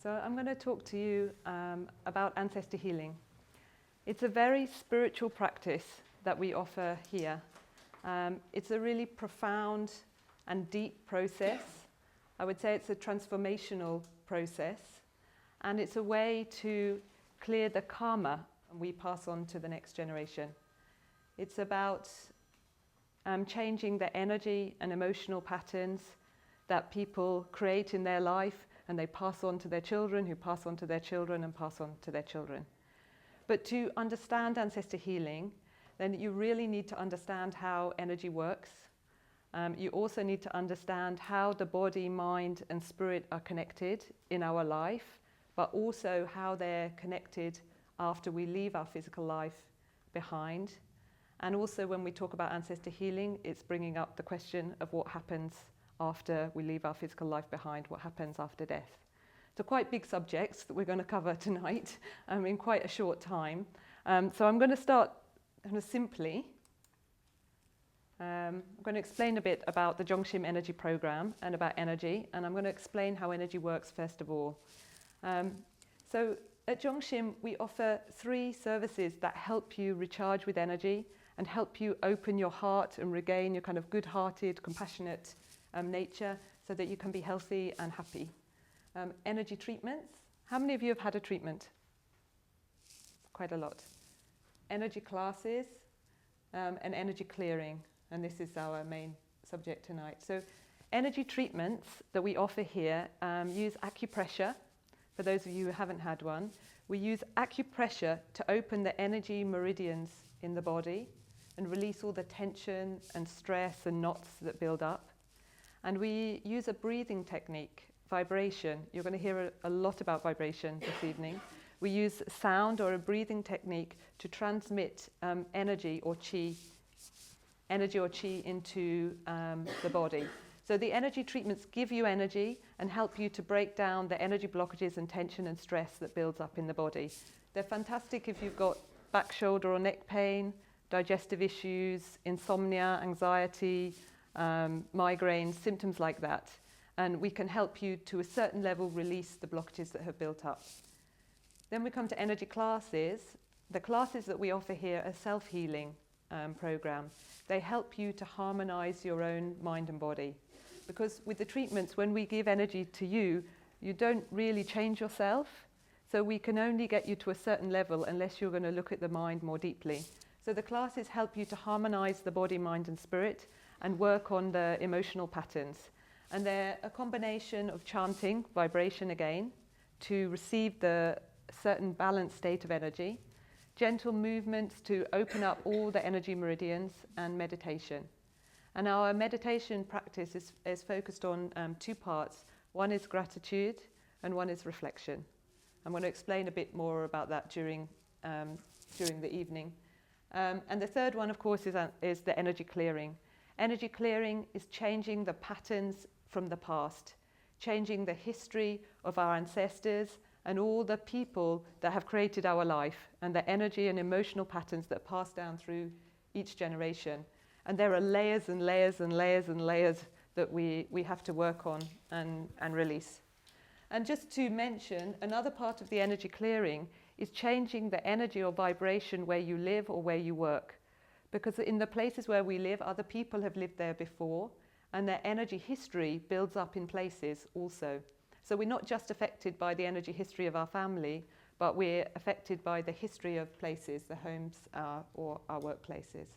So I'm going to talk to you about Ancestor Healing. It's a very spiritual practice that we offer here. It's a really profound and deep process. I would say it's a transformational process, and it's a way to clear the karma we pass on to the next generation. It's about changing the energy and emotional patterns that people create in their life, and they pass on to their children, who pass on to their children, and pass on to their children. But to understand Ancestor Healing, then you really need to understand how energy works. You also need to understand how the body, mind, and spirit are connected in our life, but also how they're connected after we leave our physical life behind. And also when we talk about Ancestor Healing, it's bringing up the question of what happens after we leave our physical life behind, what happens after death. So quite big subjects that we're going to cover tonight in quite a short time. So I'm going to start kind of simply. I'm going to explain a bit about the Jongshim Energy Program and about energy, and I'm going to explain how energy works first of all. So at Jongshim, we offer 3 services that help you recharge with energy and help you open your heart and regain your kind of good-hearted, compassionate nature so that you can be healthy and happy. Energy treatments. How many of you have had a treatment? Quite a lot. Energy classes and energy clearing. And this is our main subject tonight. So energy treatments that we offer here use acupressure. For those of you who haven't had one, we use acupressure to open the energy meridians in the body and release all the tension and stress and knots that build up. And we use a breathing technique, vibration. You're going to hear a lot about vibration this evening. We use sound or a breathing technique to transmit energy or chi into the body. So the energy treatments give you energy and help you to break down the energy blockages and tension and stress that builds up in the body. They're fantastic if you've got back, shoulder or neck pain, digestive issues, insomnia, anxiety, migraines, symptoms like that. And we can help you to a certain level release the blockages that have built up. Then we come to energy classes. The classes that we offer here are self-healing programs. They help you to harmonize your own mind and body. Because with the treatments, when we give energy to you, you don't really change yourself. So we can only get you to a certain level unless you're going to look at the mind more deeply. So the classes help you to harmonize the body, mind, and spirit and work on the emotional patterns. And they're a combination of chanting, vibration again, to receive the certain balanced state of energy, gentle movements to open up all the energy meridians, and meditation. And our meditation practice is focused on 2 parts. One is gratitude and one is reflection. I'm going to explain a bit more about that during the evening. And the third one, of course, is the energy clearing. Energy clearing is changing the patterns from the past, changing the history of our ancestors and all the people that have created our life and the energy and emotional patterns that pass down through each generation. And there are layers and layers and layers and layers that we have to work on and release. And just to mention, another part of the energy clearing is changing the energy or vibration where you live or where you work. Because in the places where we live, other people have lived there before, and their energy history builds up in places also. So we're not just affected by the energy history of our family, but we're affected by the history of places, the homes or our workplaces.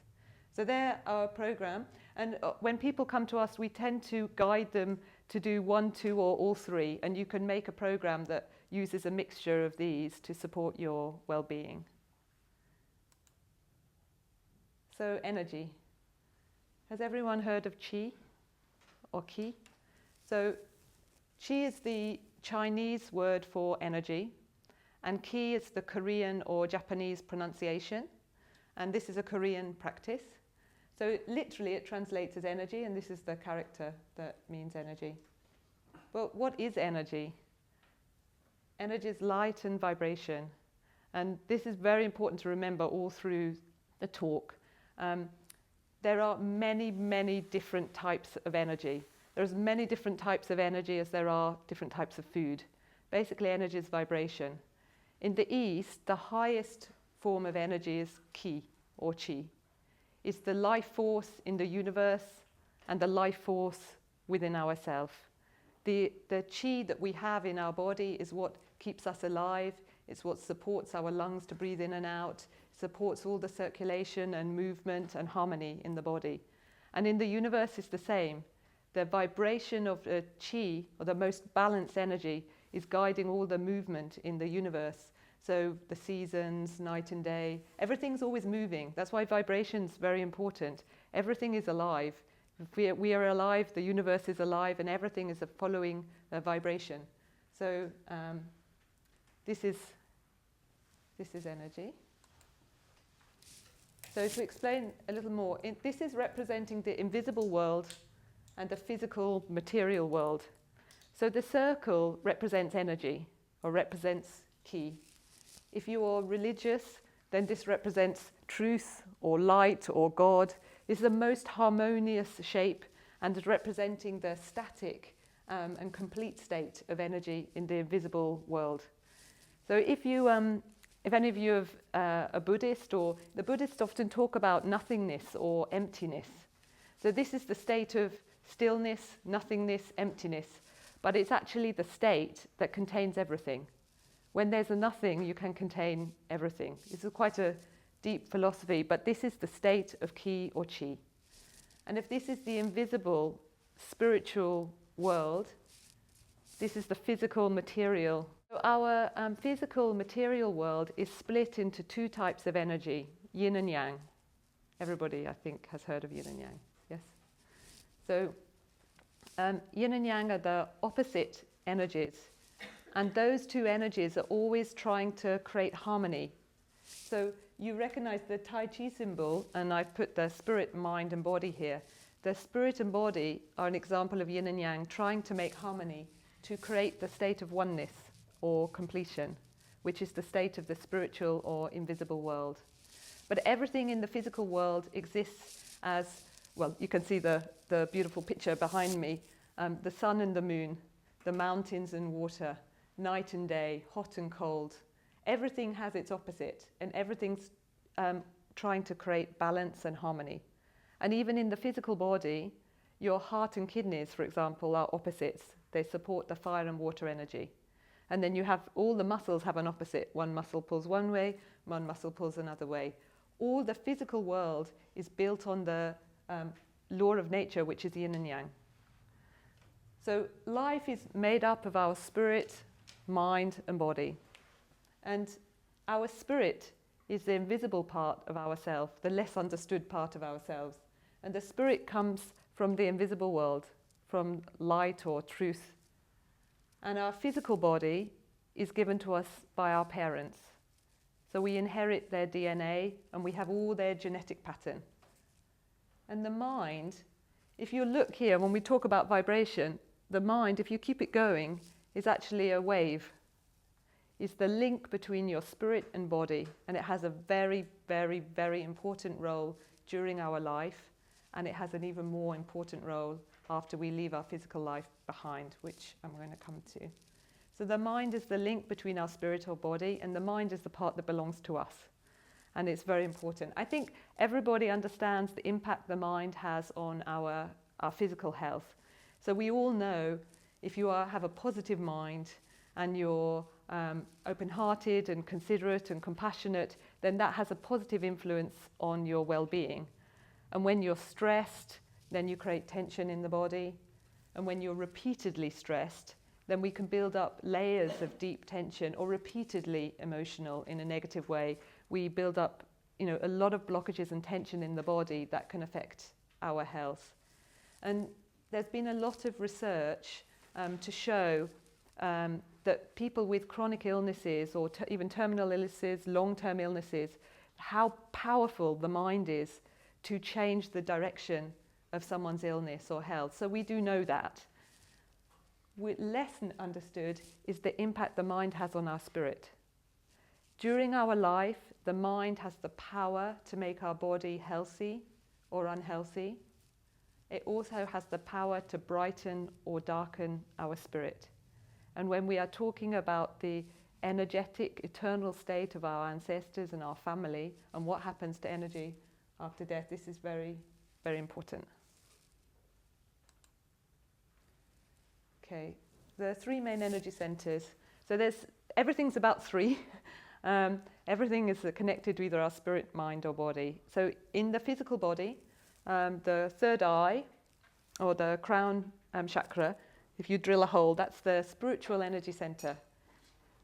So they're our program. And when people come to us, we tend to guide them to do 1, 2, or all 3. And you can make a program that uses a mixture of these to support your well-being. So energy. Has everyone heard of qi or ki? So qi is the Chinese word for energy, and ki is the Korean or Japanese pronunciation, and this is a Korean practice. So literally it translates as energy, and this is the character that means energy. But what is energy? Energy is light and vibration, and this is very important to remember all through the talk. There are many, many different types of energy. There's many different types of energy as there are different types of food. Basically, energy is vibration. In the East, the highest form of energy is Ki or Chi. It's the life force in the universe and the life force within ourselves. The Chi that we have in our body is what keeps us alive. It's what supports our lungs to breathe in and out, supports all the circulation and movement and harmony in the body. And in the universe, it's the same. The vibration of the Chi, or the most balanced energy, is guiding all the movement in the universe. So the seasons, night and day, everything's always moving. That's why vibration's very important. Everything is alive. If we are alive, the universe is alive, and everything is following a vibration. So this is energy. So to explain a little more, this is representing the invisible world and the physical material world. So the circle represents energy, or represents Ki. If you are religious, then this represents truth or light or God. This is the most harmonious shape and is representing the static and complete state of energy in the invisible world. So if any of you are a Buddhist, or the Buddhists often talk about nothingness or emptiness. So this is the state of stillness, nothingness, emptiness, but it's actually the state that contains everything. When there's a nothing, you can contain everything. This is quite a deep philosophy, but this is the state of Ki or Chi. And if this is the invisible spiritual world, this is the physical material. So our physical material world is split into two types of energy, yin and yang. Everybody, I think, has heard of yin and yang, yes? So yin and yang are the opposite energies. And those two energies are always trying to create harmony. So you recognize the Tai Chi symbol, and I've put the spirit, mind, and body here. The spirit and body are an example of yin and yang, trying to make harmony to create the state of oneness or completion, which is the state of the spiritual or invisible world. But everything in the physical world exists as, well, you can see the beautiful picture behind me, the sun and the moon, the mountains and water, night and day, hot and cold. Everything has its opposite, and everything's trying to create balance and harmony. And even in the physical body, your heart and kidneys, for example, are opposites. They support the fire and water energy. And then you have all the muscles have an opposite. One muscle pulls one way, one muscle pulls another way. All the physical world is built on the law of nature, which is yin and yang. So life is made up of our spirit, mind, and body. And our spirit is the invisible part of ourselves, the less understood part of ourselves. And the spirit comes from the invisible world, from light or truth. And our physical body is given to us by our parents. So we inherit their DNA, and we have all their genetic pattern. And the mind, if you look here, when we talk about vibration, the mind, if you keep it going, is actually a wave. It's the link between your spirit and body, and it has a very, very, very important role during our life, and it has an even more important role after we leave our physical life behind, which I'm going to come to. So the mind is the link between our spirit or body, and the mind is the part that belongs to us. And it's very important. I think everybody understands the impact the mind has on our physical health. So we all know if you have a positive mind and you're open-hearted and considerate and compassionate, then that has a positive influence on your well-being. And when you're stressed, then you create tension in the body. And when you're repeatedly stressed, then we can build up layers of deep tension, or repeatedly emotional in a negative way. We build up, a lot of blockages and tension in the body that can affect our health. And there's been a lot of research to show that people with chronic illnesses, or even terminal illnesses, long-term illnesses, how powerful the mind is to change the direction of someone's illness or health. So we do know that. Less understood is the impact the mind has on our spirit. During our life, the mind has the power to make our body healthy or unhealthy. It also has the power to brighten or darken our spirit. And when we are talking about the energetic, eternal state of our ancestors and our family and what happens to energy after death, this is very, very important. Okay, the three main energy centers. So everything's about three. Everything is connected to either our spirit, mind, or body. So in the physical body, the third eye, or the crown chakra, if you drill a hole, that's the spiritual energy center.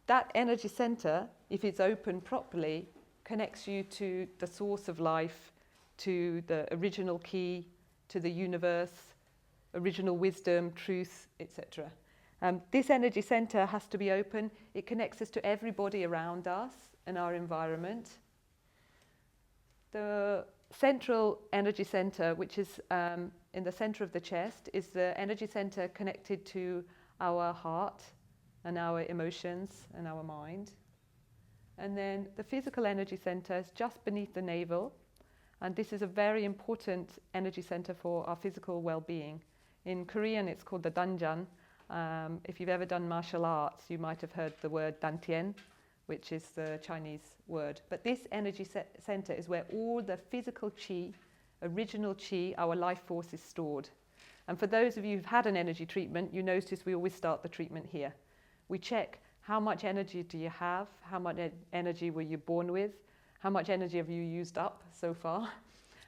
That energy center, if it's open properly, connects you to the source of life, to the original key, to the universe, original wisdom, truth, etc. This energy center has to be open. It connects us to everybody around us and our environment. The central energy center, which is in the center of the chest, is the energy center connected to our heart and our emotions and our mind. And then the physical energy center is just beneath the navel, and this is a very important energy center for our physical well-being. In Korean, it's called the danjan. If you've ever done martial arts, you might have heard the word dantian, which is the Chinese word. But this energy center is where all the physical chi, original chi, our life force, is stored. And for those of you who've had an energy treatment, you notice we always start the treatment here. We check how much energy do you have, how much energy were you born with, how much energy have you used up so far.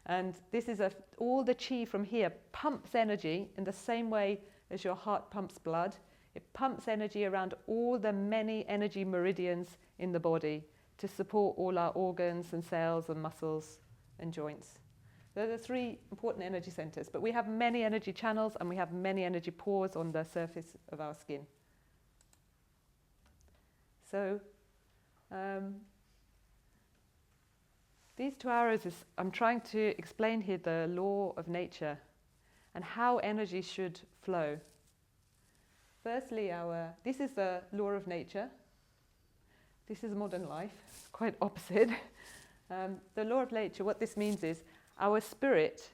And this is all the chi from here pumps energy in the same way as your heart pumps blood. It pumps energy around all the many energy meridians in the body to support all our organs and cells and muscles and joints. They're the three important energy centers, but we have many energy channels and we have many energy pores on the surface of our skin. So these 2 hours I'm trying to explain here the law of nature and how energy should flow. Firstly, this is the law of nature. This is modern life, quite opposite. The law of nature, what this means is our spirit,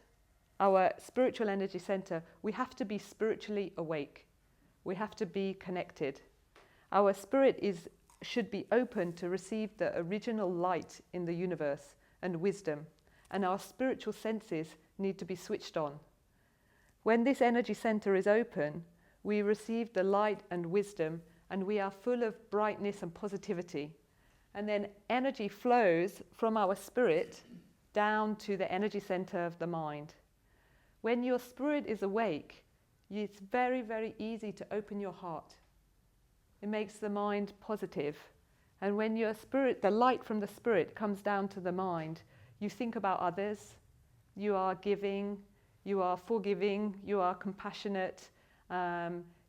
our spiritual energy center, we have to be spiritually awake. We have to be connected. Our spirit should be open to receive the original light in the universe and wisdom, and our spiritual senses need to be switched on. When this energy center is open, we receive the light and wisdom, and we are full of brightness and positivity. And then energy flows from our spirit down to the energy center of the mind. When your spirit is awake, it's very, very easy to open your heart. It makes the mind positive. And when your spirit, the light from the spirit comes down to the mind, you think about others, you are giving, you are forgiving, you are compassionate,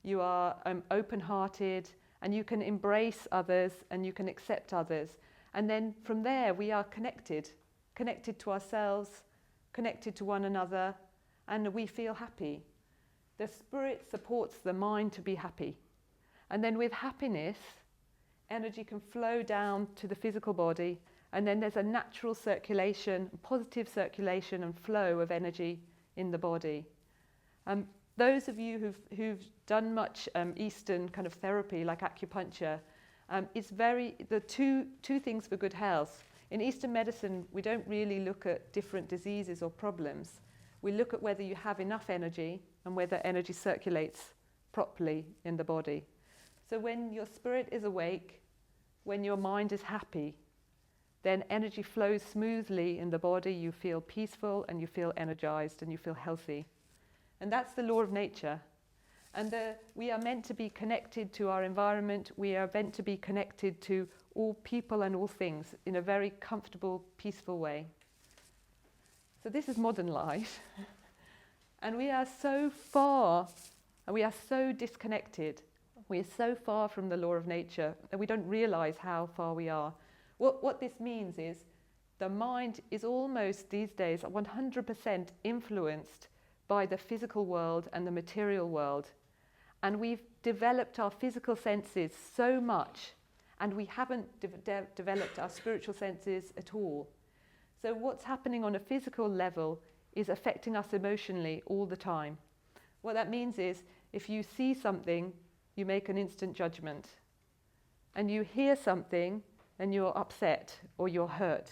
you are open-hearted, and you can embrace others and you can accept others. And then from there we are connected to ourselves, connected to one another, and we feel happy. The spirit supports the mind to be happy. And then with happiness, energy can flow down to the physical body, and then there's a natural circulation, positive circulation and flow of energy in the body. Those of you who've done much Eastern kind of therapy like acupuncture, it's the two things for good health. In Eastern medicine, we don't really look at different diseases or problems. We look at whether you have enough energy and whether energy circulates properly in the body. So when your spirit is awake, when your mind is happy, then energy flows smoothly in the body. You feel peaceful and you feel energized and you feel healthy. And that's the law of nature. And we are meant to be connected to our environment. We are meant to be connected to all people and all things in a very comfortable, peaceful way. So this is modern life. And we are so far, and we are so disconnected. We are so far from the law of nature that we don't realize how far we are. What this means is the mind is almost these days 100% influenced by the physical world and the material world. And we've developed our physical senses so much, and we haven't developed our spiritual senses at all. So what's happening on a physical level is affecting us emotionally all the time. What that means is if you see something you make an instant judgment. And you hear something and you're upset or you're hurt.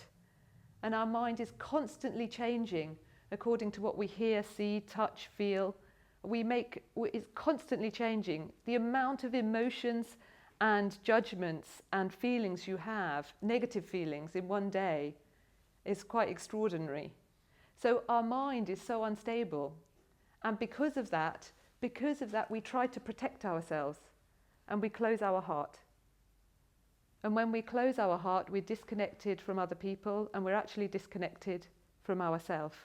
And our mind is constantly changing according to what we hear, see, touch, feel. It's constantly changing. The amount of emotions and judgments and feelings you have, negative feelings in one day, is quite extraordinary. So our mind is so unstable. And because of that, we try to protect ourselves and we close our heart. And when we close our heart, we're disconnected from other people and we're actually disconnected from ourselves.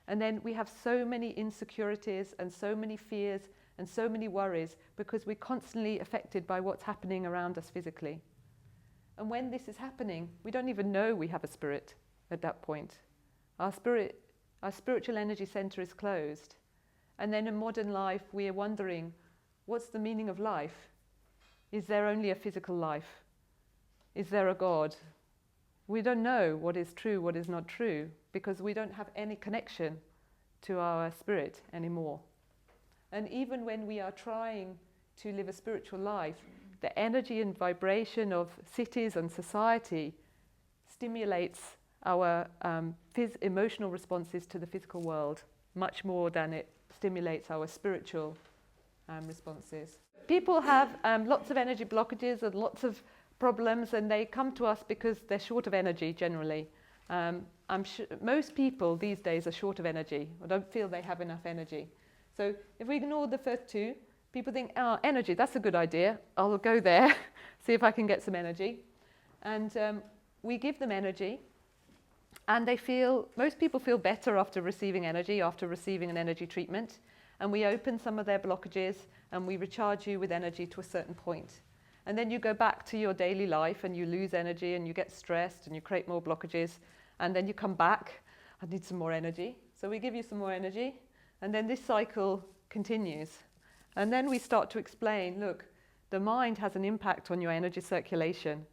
And then we have so many insecurities and so many fears and so many worries because we're constantly affected by what's happening around us physically. And when this is happening, we don't even know we have a spirit at that point. Our spiritual energy center is closed. And then in modern life, we are wondering, what's the meaning of life? Is there only a physical life? Is there a God? We don't know what is true, what is not true, because we don't have any connection to our spirit anymore. And even when we are trying to live a spiritual life, the energy and vibration of cities and society stimulates our emotional responses to the physical world much more than it stimulates our spiritual responses. People have lots of energy blockages and lots of problems, and they come to us because they're short of energy generally. I'm sure most people these days are short of energy or don't feel they have enough energy. So if we ignore the first two, people think, energy, that's a good idea. I'll go there, see if I can get some energy. And we give them energy, and most people feel better after receiving energy, after receiving an energy treatment. And we open some of their blockages and we recharge you with energy to a certain point. And then you go back to your daily life and you lose energy and you get stressed and you create more blockages. And then you come back, I need some more energy. So we give you some more energy. And then this cycle continues. And then we start to explain, look, the mind has an impact on your energy circulation.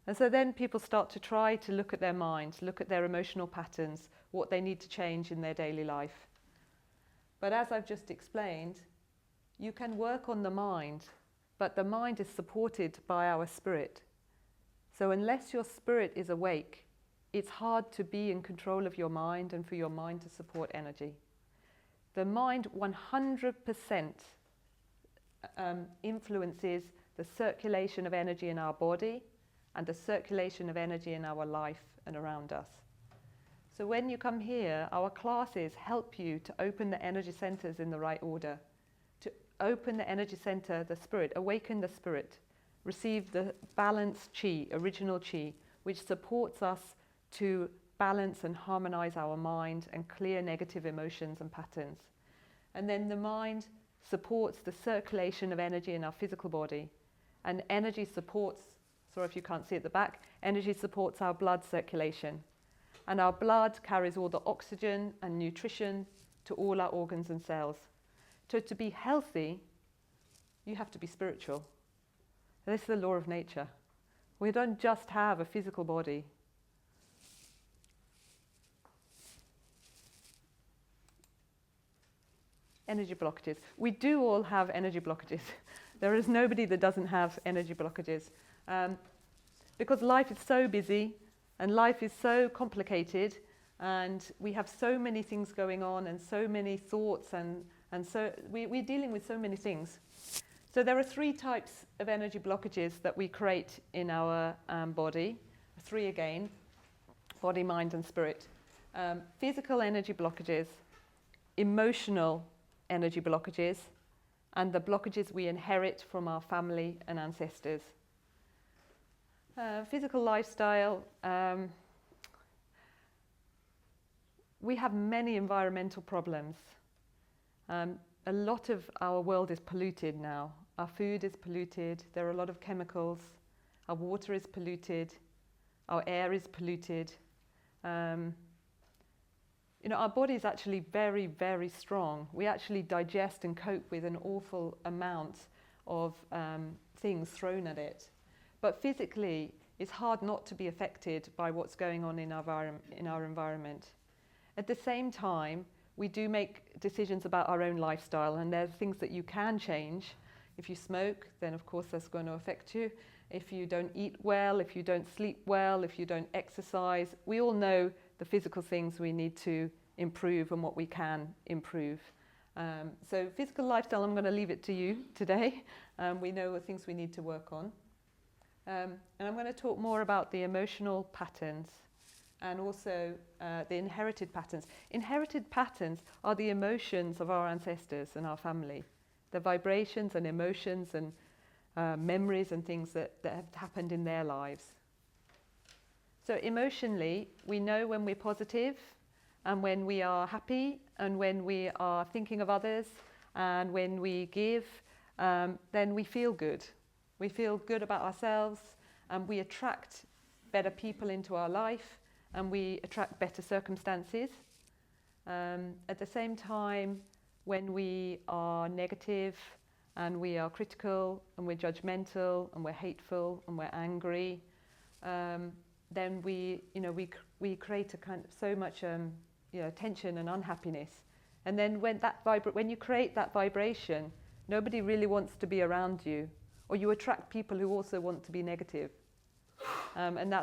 And so then people start to try to look at their mind, look at their emotional patterns, what they need to change in their daily life. But as I've just explained, you can work on the mind, but the mind is supported by our spirit. So unless your spirit is awake, it's hard to be in control of your mind and for your mind to support energy. The mind 100% influences the circulation of energy in our body and the circulation of energy in our life and around us. So when you come here, our classes help you to open the energy centers in the right order, to open the energy center, the spirit, awaken the spirit, receive the balanced chi, original chi, which supports us to balance and harmonize our mind and clear negative emotions and patterns. And then the mind supports the circulation of energy in our physical body. And energy supports, sorry if you can't see at the back, energy supports our blood circulation. And our blood carries all the oxygen and nutrition to all our organs and cells. So to be healthy, you have to be spiritual. This is the law of nature. We don't just have a physical body. Energy blockages. We do all have energy blockages. There is nobody that doesn't have energy blockages. Because life is so busy and life is so complicated and we have so many things going on and so many thoughts and so we're dealing with so many things. So there are 3 types of energy blockages that we create in our body. 3 again, body, mind and spirit. Physical energy blockages, emotional energy blockages, and the blockages we inherit from our family and ancestors. Physical lifestyle, we have many environmental problems. A lot of our world is polluted now. Our food is polluted, there are a lot of chemicals, our water is polluted, our air is polluted. Our body is actually very, very strong. We actually digest and cope with an awful amount of things thrown at it. But physically, it's hard not to be affected by what's going on in our environment. At the same time, we do make decisions about our own lifestyle, and there's things that you can change. If you smoke, then of course that's going to affect you. If you don't eat well, if you don't sleep well, if you don't exercise, we all know the physical things we need to improve and what we can improve. So physical lifestyle, I'm going to leave it to you today. We know the things we need to work on. And I'm going to talk more about the emotional patterns and also the inherited patterns. Inherited patterns are the emotions of our ancestors and our family. The vibrations and emotions and memories and things that have happened in their lives. So emotionally, we know when we're positive and when we are happy and when we are thinking of others and when we give, then we feel good. We feel good about ourselves and we attract better people into our life and we attract better circumstances. At the same time, when we are negative and we are critical and we're judgmental and we're hateful and we're angry, then we create a kind of so much tension and unhappiness. And then when you create that vibration, nobody really wants to be around you, or you attract people who also want to be negative. And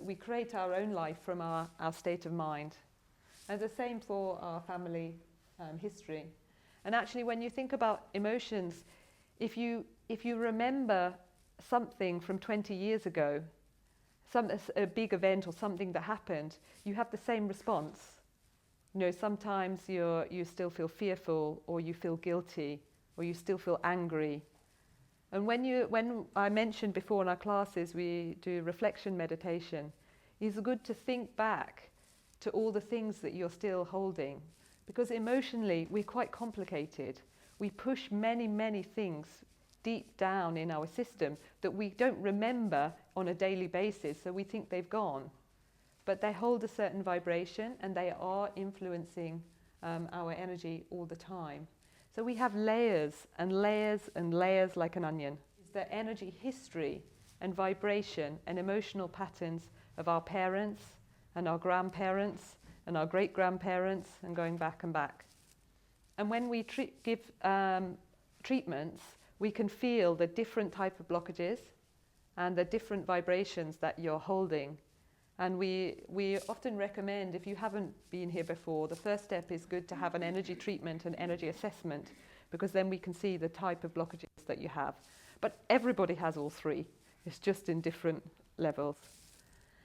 we create our own life from our state of mind. And the same for our family history. And actually, when you think about emotions, if you remember something from 20 years ago, a big event or something that happened, you have the same response. Sometimes you still feel fearful, or you feel guilty, or you still feel angry. And when I mentioned before in our classes, we do reflection meditation, it's good to think back to all the things that you're still holding. Because emotionally, we're quite complicated. We push many, many things deep down in our system that we don't remember on a daily basis, so we think they've gone. But they hold a certain vibration and they are influencing our energy all the time. So we have layers and layers and layers like an onion. It's the energy history and vibration and emotional patterns of our parents and our grandparents and our great-grandparents, and going back and back. And when we give treatments, we can feel the different type of blockages and the different vibrations that you're holding. And we often recommend, if you haven't been here before, the first step is good to have an energy treatment and energy assessment, because then we can see the type of blockages that you have. But everybody has all three. It's just in different levels.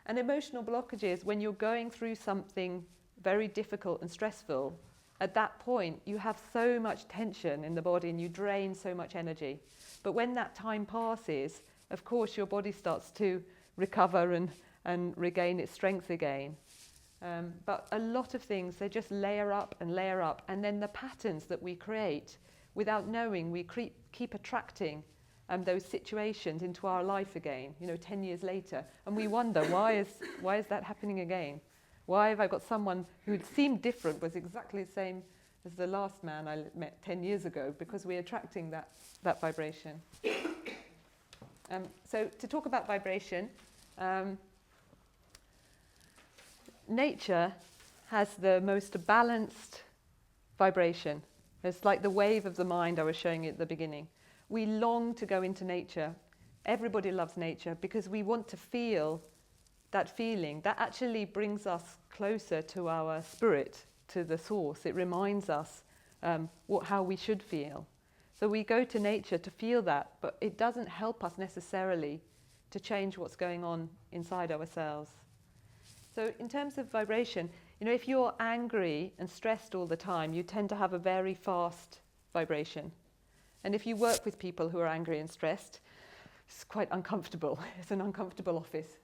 And emotional blockages, when you're going through something very difficult and stressful, at that point you have so much tension in the body and you drain so much energy. But when that time passes, of course your body starts to recover and regain its strength again. But a lot of things, they just layer up, and then the patterns that we create, without knowing, we keep attracting those situations into our life again, 10 years later. And we wonder, why is that happening again? Why have I got someone who seemed different, was exactly the same as the last man I met 10 years ago, because we're attracting that vibration. So to talk about vibration, nature has the most balanced vibration. It's like the wave of the mind I was showing you at the beginning. We long to go into nature. Everybody loves nature because we want to feel that feeling. That actually brings us closer to our spirit, to the source. It reminds us how we should feel. So we go to nature to feel that, but it doesn't help us necessarily to change what's going on inside ourselves. So in terms of vibration, if you're angry and stressed all the time, you tend to have a very fast vibration. And if you work with people who are angry and stressed, it's quite uncomfortable. It's an uncomfortable office.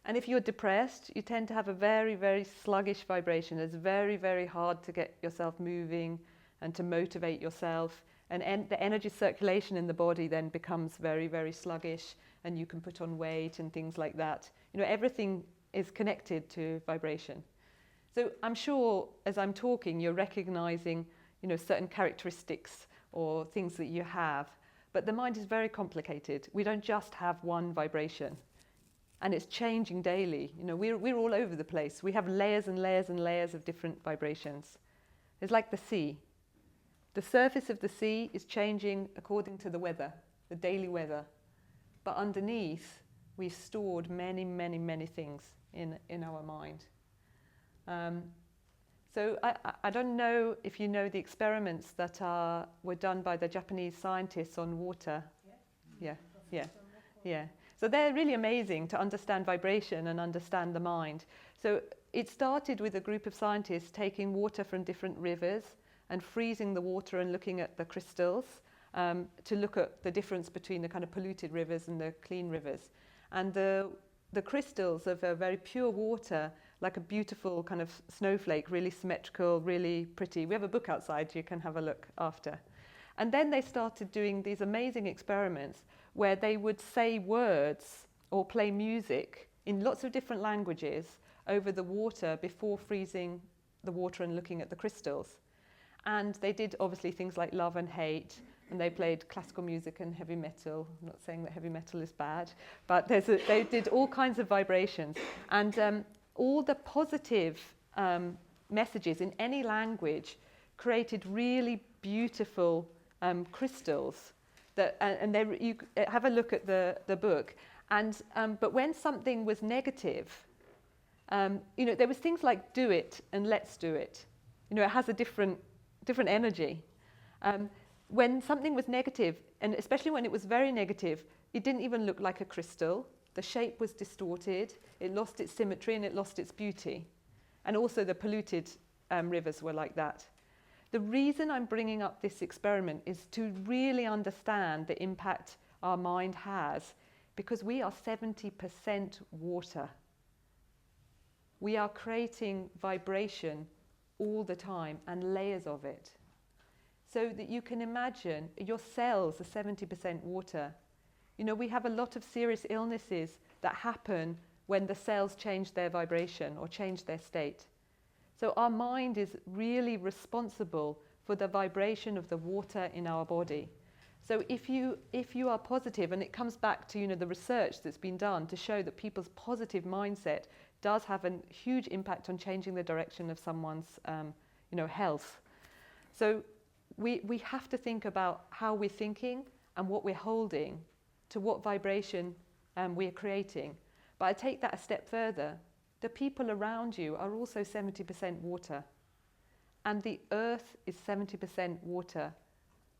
And if you're depressed, you tend to have a very, very sluggish vibration. It's very, very hard to get yourself moving and to motivate yourself. And the energy circulation in the body then becomes very, very sluggish, and you can put on weight and things like that. Everything is connected to vibration. So I'm sure as I'm talking, you're recognizing, certain characteristics or things that you have. But the mind is very complicated. We don't just have one vibration. And it's changing daily. We're all over the place. We have layers and layers and layers of different vibrations. It's like the sea. The surface of the sea is changing according to the weather, the daily weather. But underneath, we've stored many, many, many things in our mind. So I don't know if you know the experiments that were done by the Japanese scientists on water. Yeah. So they're really amazing to understand vibration and understand the mind. So it started with a group of scientists taking water from different rivers and freezing the water and looking at the crystals to look at the difference between the kind of polluted rivers and the clean rivers. And the crystals of a very pure water, like a beautiful kind of snowflake, really symmetrical, really pretty. We have a book outside, you can have a look after. And then they started doing these amazing experiments where they would say words or play music in lots of different languages over the water before freezing the water and looking at the crystals. And they did obviously things like love and hate, and they played classical music and heavy metal. I'm not saying that heavy metal is bad, but they did all kinds of vibrations. And all the positive messages in any language created really beautiful crystals. You have a look at the book. And but when something was negative, there was things like "do it" and "let's do it." It has a different energy. When something was negative, and especially when it was very negative, it didn't even look like a crystal. The shape was distorted, it lost its symmetry and it lost its beauty. And also the polluted rivers were like that. The reason I'm bringing up this experiment is to really understand the impact our mind has, because we are 70% water. We are creating vibration all the time and layers of it. So that you can imagine your cells are 70% water. We have a lot of serious illnesses that happen when the cells change their vibration or change their state. So our mind is really responsible for the vibration of the water in our body. So if you are positive, and it comes back to the research that's been done to show that people's positive mindset does have a huge impact on changing the direction of someone's health. So we have to think about how we're thinking and what we're holding to what vibration we're creating. But I take that a step further. The people around you are also 70% water. And the earth is 70% water.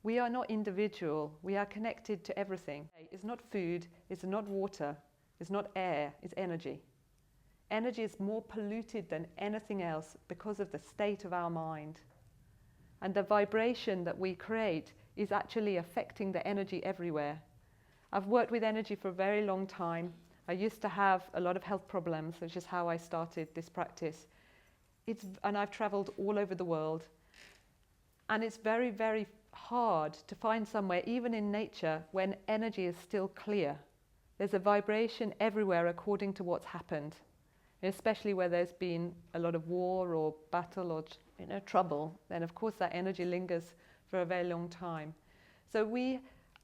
We are not individual. We are connected to everything. It's not food, it's not water, it's not air, it's energy. Energy is more polluted than anything else because of the state of our mind. And the vibration that we create is actually affecting the energy everywhere. I've worked with energy for a very long time. I used to have a lot of health problems, which is how I started this practice. And I've traveled all over the world. And it's very, very hard to find somewhere, even in nature, when energy is still clear. There's a vibration everywhere according to what's happened, especially where there's been a lot of war or battle or trouble. Then of course that energy lingers for a very long time. So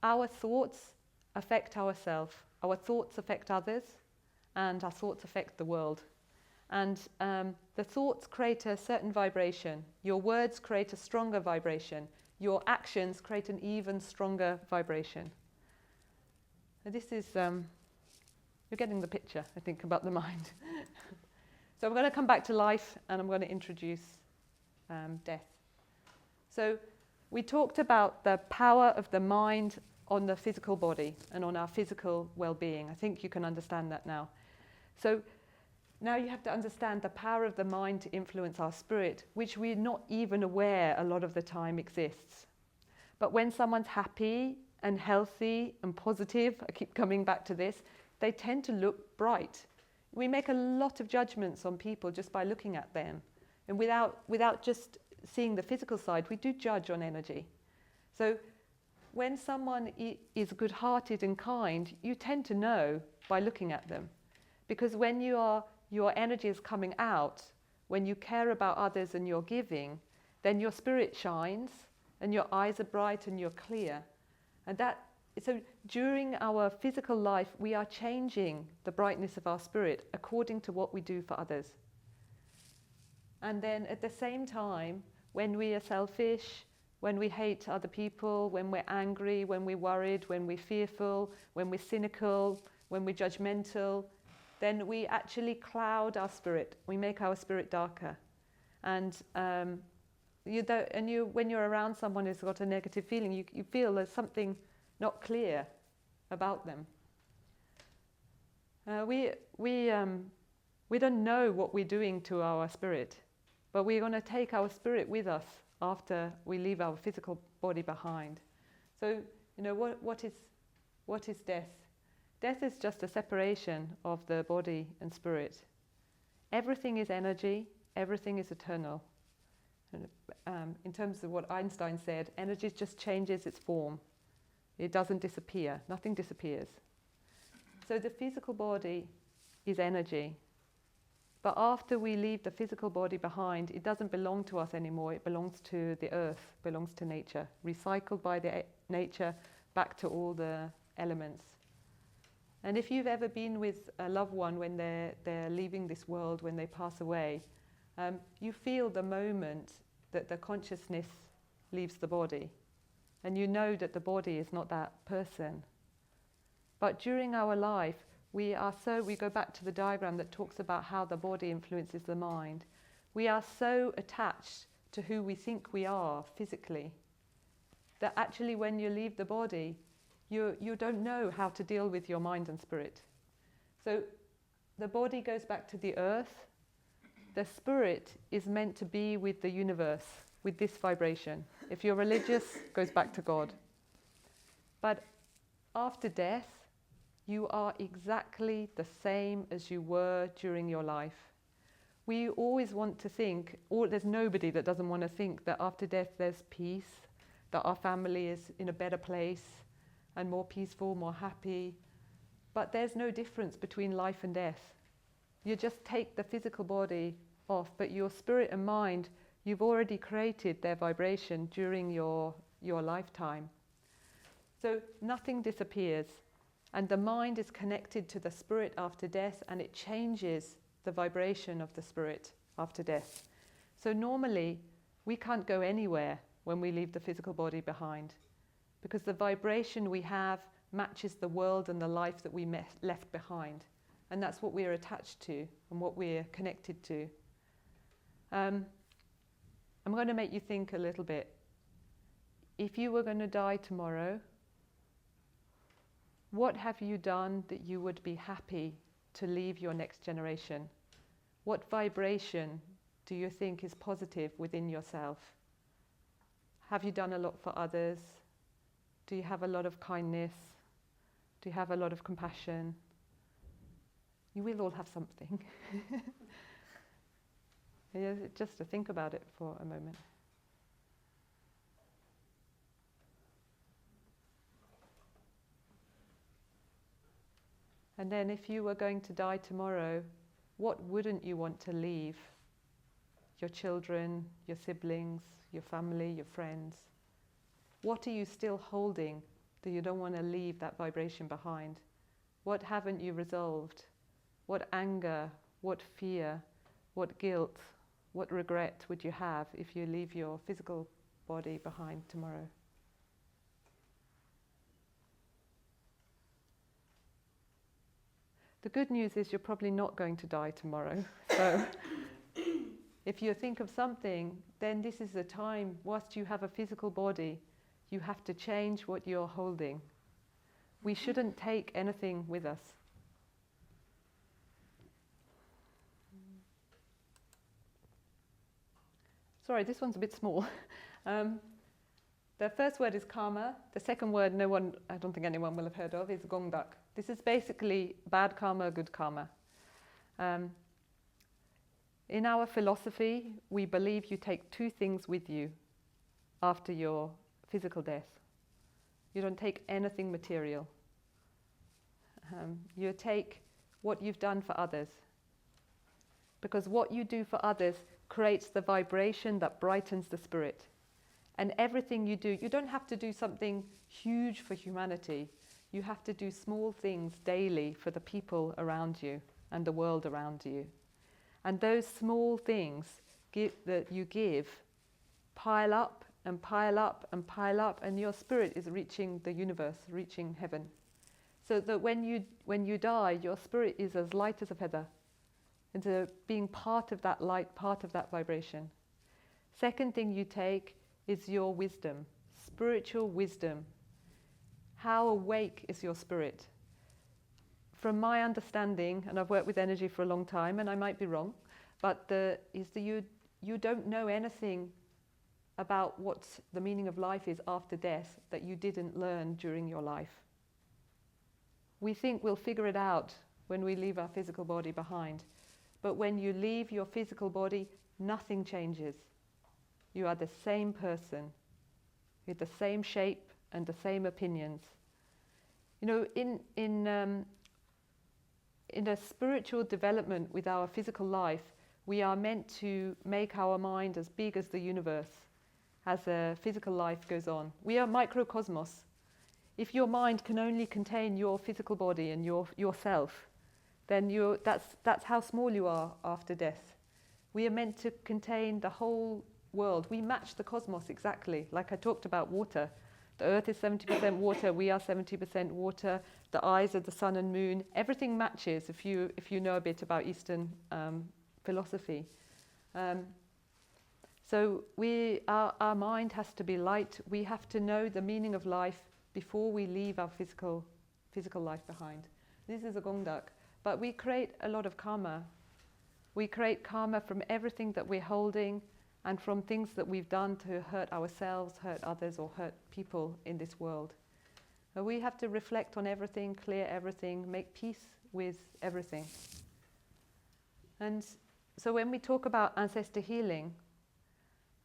our thoughts affect ourselves, our thoughts affect others, and our thoughts affect the world. And the thoughts create a certain vibration. Your words create a stronger vibration. Your actions create an even stronger vibration. And this is, you're getting the picture, I think, about the mind. So I'm going to come back to life, and I'm going to introduce death. So we talked about the power of the mind on the physical body and on our physical well-being. I think you can understand that now. So now you have to understand the power of the mind to influence our spirit, which we're not even aware a lot of the time exists. But when someone's happy and healthy and positive, I keep coming back to this, they tend to look bright. We make a lot of judgments on people just by looking at them. And without just seeing the physical side, we do judge on energy. So when someone is good-hearted and kind, you tend to know by looking at them. Because when your energy is coming out, when you care about others and you're giving, then your spirit shines and your eyes are bright and you're clear. So during our physical life, we are changing the brightness of our spirit according to what we do for others. And then at the same time, when we are selfish, when we hate other people, when we're angry, when we're worried, when we're fearful, when we're cynical, when we're judgmental, then we actually cloud our spirit. We make our spirit darker. And when you're around someone who's got a negative feeling, you feel there's something not clear about them. We don't know what we're doing to our spirit, but we're going to take our spirit with us after we leave our physical body behind. So, what is death? Death is just a separation of the body and spirit. Everything is energy, everything is eternal. And, in terms of what Einstein said, energy just changes its form. It doesn't disappear, nothing disappears. So the physical body is energy. But after we leave the physical body behind, it doesn't belong to us anymore. It belongs to the earth, belongs to nature, recycled by the nature back to all the elements. And if you've ever been with a loved one when they're leaving this world, when they pass away, you feel the moment that the consciousness leaves the body. And you know that the body is not that person. But during our life, we go back to the diagram that talks about how the body influences the mind. We are so attached to who we think we are physically that actually when you leave the body, you don't know how to deal with your mind and spirit. So the body goes back to the earth. The spirit is meant to be with the universe, with this vibration. If you're religious, goes back to God. But after death, you are exactly the same as you were during your life. We always want to think, or there's nobody that doesn't want to think that after death there's peace, that our family is in a better place and more peaceful, more happy. But there's no difference between life and death. You just take the physical body off, but your spirit and mind, you've already created their vibration during your lifetime. So nothing disappears. And the mind is connected to the spirit after death, and it changes the vibration of the spirit after death. So normally, we can't go anywhere when we leave the physical body behind, because the vibration we have matches the world and the life that we left behind. And that's what we're attached to and what we're connected to. I'm going to make you think a little bit. If you were going to die tomorrow, what have you done that you would be happy to leave your next generation? What vibration do you think is positive within yourself? Have you done a lot for others? Do you have a lot of kindness? Do you have a lot of compassion? You will all have something. Yeah, just to think about it for a moment. And then if you were going to die tomorrow, what wouldn't you want to leave? Your children, your siblings, your family, your friends. What are you still holding that you don't want to leave that vibration behind? What haven't you resolved? What anger, what fear, what guilt, what regret would you have if you leave your physical body behind tomorrow? The good news is you're probably not going to die tomorrow. So if you think of something, then this is the time, whilst you have a physical body, you have to change what you're holding. We shouldn't take anything with us. Sorry, this one's a bit small. The first word is karma. The second word, I don't think anyone will have heard of, is gongdak. This is basically bad karma, good karma. In our philosophy, we believe you take two things with you after your physical death. You don't take anything material. You take what you've done for others. Because what you do for others creates the vibration that brightens the spirit. And everything you do, you don't have to do something huge for humanity. You have to do small things daily for the people around you and the world around you. And those small things that you give pile up and pile up and pile up, and your spirit is reaching the universe, reaching heaven. So that when you die, your spirit is as light as a feather, into being part of that light, part of that vibration. Second thing you take is your wisdom, spiritual wisdom. How awake is your spirit? From my understanding, and I've worked with energy for a long time, and I might be wrong, but you don't know anything about what the meaning of life is after death that you didn't learn during your life. We think we'll figure it out when we leave our physical body behind. But when you leave your physical body, nothing changes. You are the same person, with the same shape and the same opinions. You know, in a spiritual development with our physical life, we are meant to make our mind as big as the universe as a physical life goes on. We are microcosmos. If your mind can only contain your physical body and yourself, then that's how small you are after death. We are meant to contain the whole world. We match the cosmos exactly, like I talked about water. The earth is 70% water, we are 70% water, the eyes of the sun and moon, everything matches if you know a bit about Eastern philosophy. So our mind has to be light. We have to know the meaning of life before we leave our physical life behind. This is a gongdak. But we create a lot of karma. We create karma from everything that we're holding and from things that we've done to hurt ourselves, hurt others, or hurt people in this world. We have to reflect on everything, clear everything, make peace with everything. And so when we talk about ancestor healing,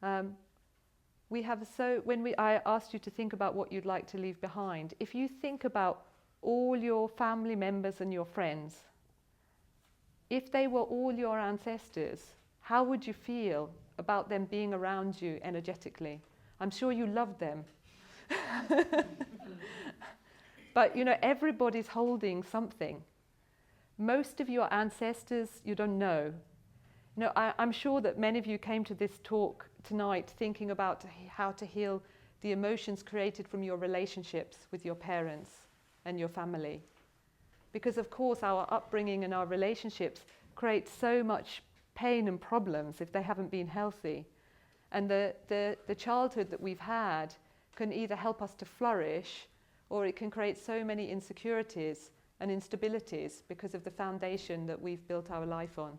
I asked you to think about what you'd like to leave behind. If you think about all your family members and your friends, if they were all your ancestors, how would you feel about them being around you energetically? I'm sure you loved them. But you know, everybody's holding something. Most of your ancestors you don't know. You know, I'm sure that many of you came to this talk tonight thinking about how to heal the emotions created from your relationships with your parents and your family. Because of course our upbringing and our relationships create so much pain and problems if they haven't been healthy. And the childhood that we've had can either help us to flourish, or it can create so many insecurities and instabilities because of the foundation that we've built our life on.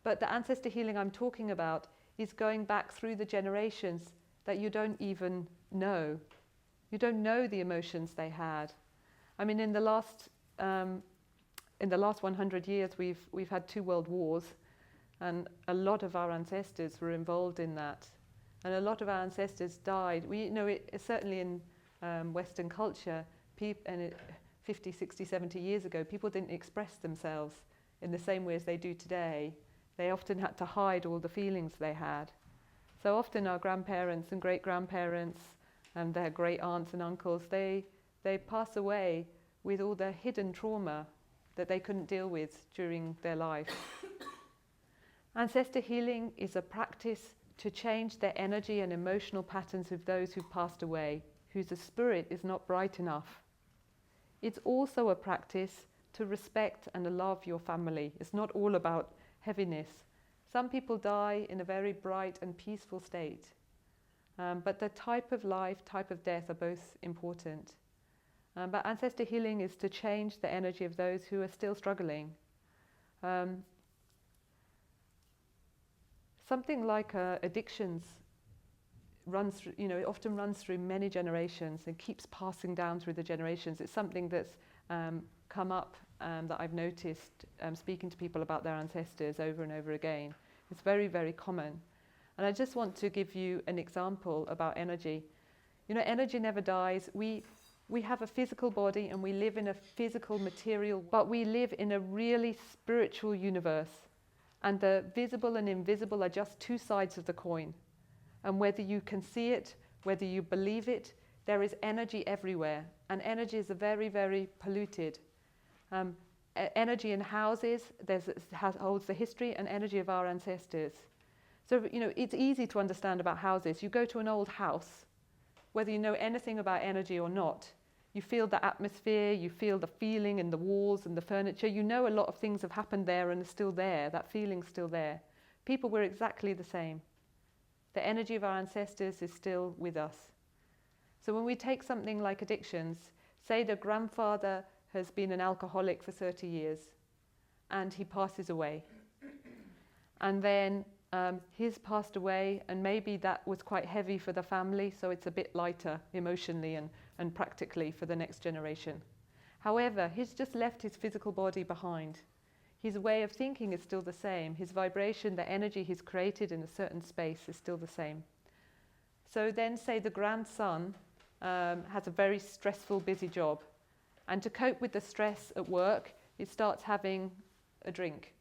But the ancestor healing I'm talking about is going back through the generations that you don't even know. You don't know the emotions they had. I mean, in the last 100 years, we've had 2 world wars, and a lot of our ancestors were involved in that, and a lot of our ancestors died. We know it certainly in Western culture, 50, 60, 70 years ago, people didn't express themselves in the same way as they do today. They often had to hide all the feelings they had. So often our grandparents and great-grandparents and their great aunts and uncles, they pass away with all the hidden trauma that they couldn't deal with during their life. Ancestor healing is a practice to change the energy and emotional patterns of those who've passed away, whose spirit is not bright enough. It's also a practice to respect and love your family. It's not all about heaviness. Some people die in a very bright and peaceful state. But the type of life, type of death are both important. But ancestor healing is to change the energy of those who are still struggling. Something like addictions runs through, it often runs through many generations and keeps passing down through the generations. It's something that's come up that I've noticed speaking to people about their ancestors over and over again. It's very, very common. And I just want to give you an example about energy. You know, energy never dies. We have a physical body and we live in a physical material, but we live in a really spiritual universe. And the visible and invisible are just 2 sides of the coin. And whether you can see it, whether you believe it, there is energy everywhere. And energy is very, very polluted. Energy in houses holds the history and energy of our ancestors. So, it's easy to understand about houses. You go to an old house, whether you know anything about energy or not, you feel the atmosphere, you feel the feeling in the walls and the furniture. You know a lot of things have happened there and are still there. That feeling's still there. People were exactly the same. The energy of our ancestors is still with us. So when we take something like addictions, say the grandfather has been an alcoholic for 30 years and he passes away. And then he's passed away, and maybe that was quite heavy for the family, so it's a bit lighter emotionally and practically for the next generation. However, he's just left his physical body behind. His way of thinking is still the same. His vibration, the energy he's created in a certain space is still the same. So then say the grandson has a very stressful, busy job. And to cope with the stress at work, he starts having a drink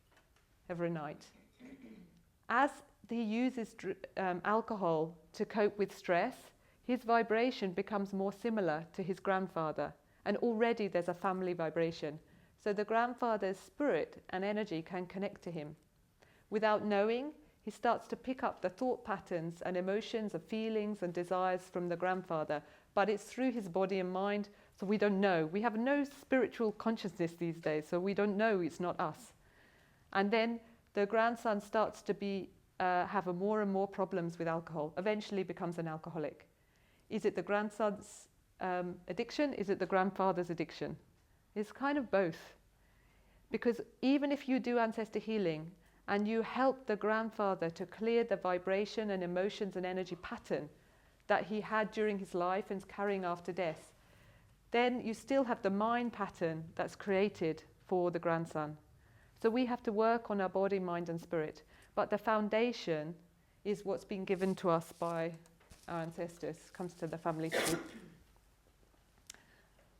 every night. As he uses alcohol to cope with stress, his vibration becomes more similar to his grandfather. And already there's a family vibration. So the grandfather's spirit and energy can connect to him. Without knowing, he starts to pick up the thought patterns and emotions and feelings and desires from the grandfather. But it's through his body and mind, so we don't know. We have no spiritual consciousness these days, so we don't know it's not us. And then the grandson starts to have more and more problems with alcohol, eventually becomes an alcoholic. Is it the grandson's addiction? Is it the grandfather's addiction? It's kind of both. Because even if you do ancestor healing and you help the grandfather to clear the vibration and emotions and energy pattern that he had during his life and is carrying after death, then you still have the mind pattern that's created for the grandson. So we have to work on our body, mind and spirit. But the foundation is what's been given to us by our ancestors, comes to the family tree.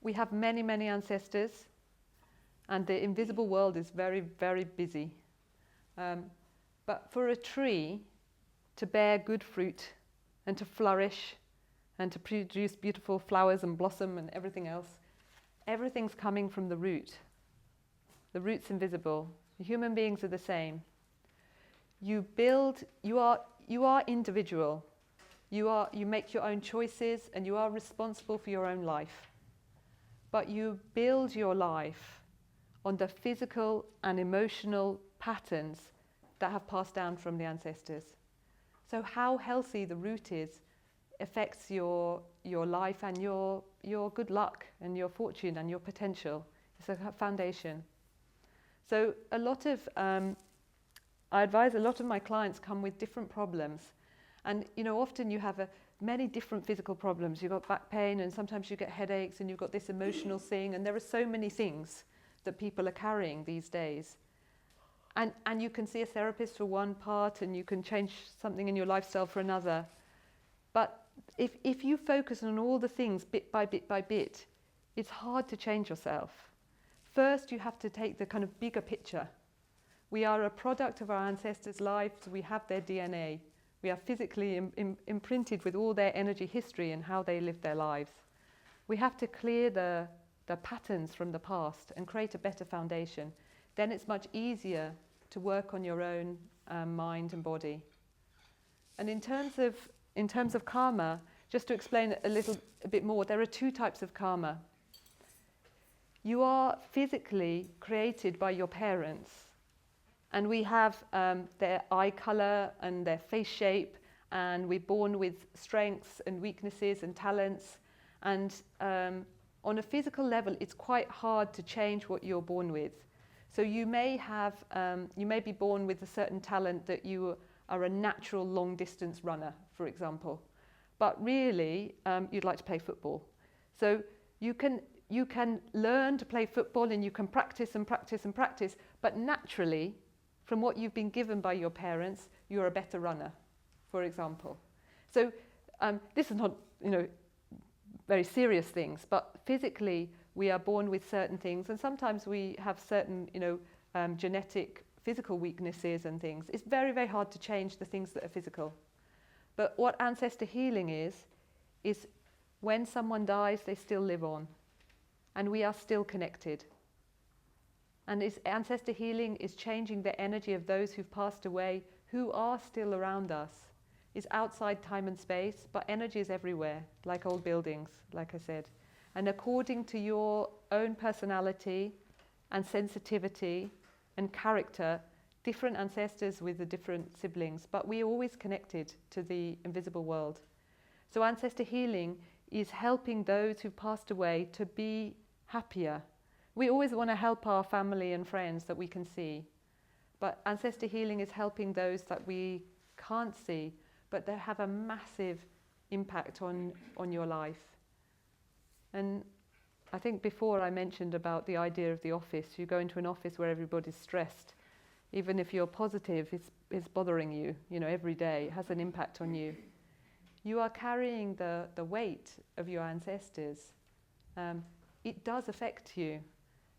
We have many, many ancestors, and the invisible world is very, very busy. But for a tree to bear good fruit and to flourish and to produce beautiful flowers and blossom and everything else, everything's coming from the root. The root's invisible. Human beings are the same. You are individual. You make your own choices and you are responsible for your own life. But you build your life on the physical and emotional patterns that have passed down from the ancestors. So how healthy the root is affects your life and your good luck and your fortune and your potential. It's a foundation. So I advise a lot of my clients come with different problems. And often you have many different physical problems. You've got back pain and sometimes you get headaches and you've got this emotional thing, and there are so many things that people are carrying these days. And you can see a therapist for one part and you can change something in your lifestyle for another. But if you focus on all the things bit by bit by bit, it's hard to change yourself. First, you have to take the kind of bigger picture. We are a product of our ancestors' lives. We have their DNA. We are physically imprinted with all their energy history and how they live their lives. We have to clear the patterns from the past and create a better foundation. Then it's much easier to work on your own mind and body. And in terms of karma, just to explain a bit more, there are two types of karma. You are physically created by your parents, and we have their eye color and their face shape, and we're born with strengths and weaknesses and talents, and on a physical level it's quite hard to change what you're born with. So you may be born with a certain talent that you are a natural long distance runner, for example, but really you'd like to play football. So you can learn to play football and you can practice and practice and practice, but naturally, from what you've been given by your parents, you're a better runner, for example. So this is not, very serious things, but physically we are born with certain things, and sometimes we have certain, genetic physical weaknesses and things. It's very, very hard to change the things that are physical. But what ancestor healing is when someone dies, they still live on. And we are still connected. And ancestor healing is changing the energy of those who've passed away, who are still around us, is outside time and space, but energy is everywhere, like old buildings, like I said. And according to your own personality and sensitivity and character, different ancestors with the different siblings, but we're always connected to the invisible world. So ancestor healing is helping those who've passed away to be happier. We always want to help our family and friends that we can see, but ancestor healing is helping those that we can't see, but they have a massive impact on your life. And I think before I mentioned about the idea of the office. You go into an office where everybody's stressed. Even if you're positive, it's bothering you, every day. It has an impact on you. You are carrying the weight of your ancestors. It does affect you.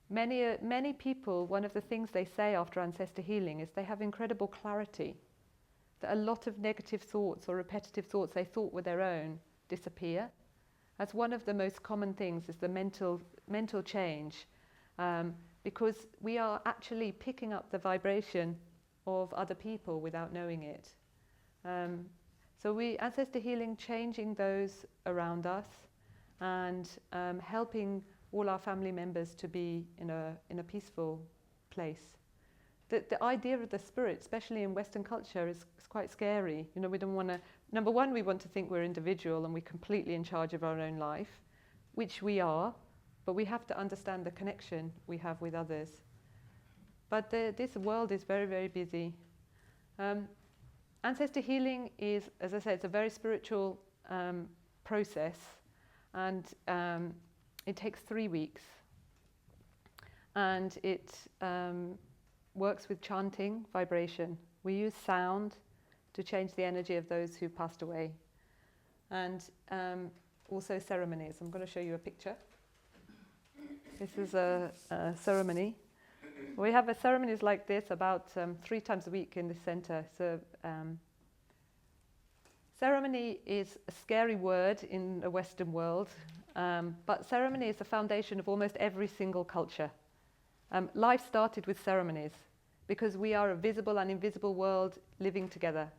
Many people, one of the things they say after ancestor healing is they have incredible clarity. That a lot of negative thoughts or repetitive thoughts they thought were their own disappear. That's one of the most common things, is the mental change, because we are actually picking up the vibration of other people without knowing it. So ancestor healing, changing those around us, and helping all our family members to be in a peaceful place. The idea of the spirit, especially in Western culture, is quite scary. We don't want to. Number one, we want to think we're individual and we're completely in charge of our own life, which we are, but we have to understand the connection we have with others. But this world is very, very busy. Ancestor healing is, as I said, it's a very spiritual process, and it takes 3 weeks, and it works with chanting, vibration. We use sound to change the energy of those who passed away, and also ceremonies. I'm going to show you a picture. This is a ceremony. We have ceremonies like this about 3 times a week in the center. So ceremony is a scary word in the Western world, but ceremony is the foundation of almost every single culture. Life started with ceremonies because we are a visible and invisible world living together.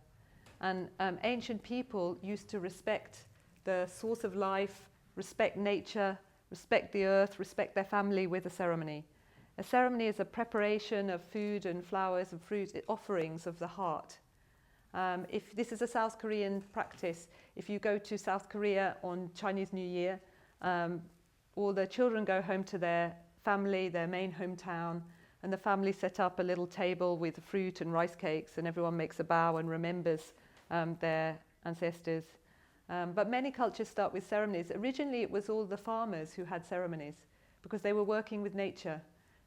And ancient people used to respect the source of life, respect nature, respect the earth, respect their family with a ceremony. A ceremony is a preparation of food and flowers and fruit, offerings of the heart. If this is a South Korean practice, if you go to South Korea on Chinese New Year, all the children go home to their family, their main hometown, and the family set up a little table with fruit and rice cakes, and everyone makes a bow and remembers their ancestors. But many cultures start with ceremonies. Originally, it was all the farmers who had ceremonies because they were working with nature.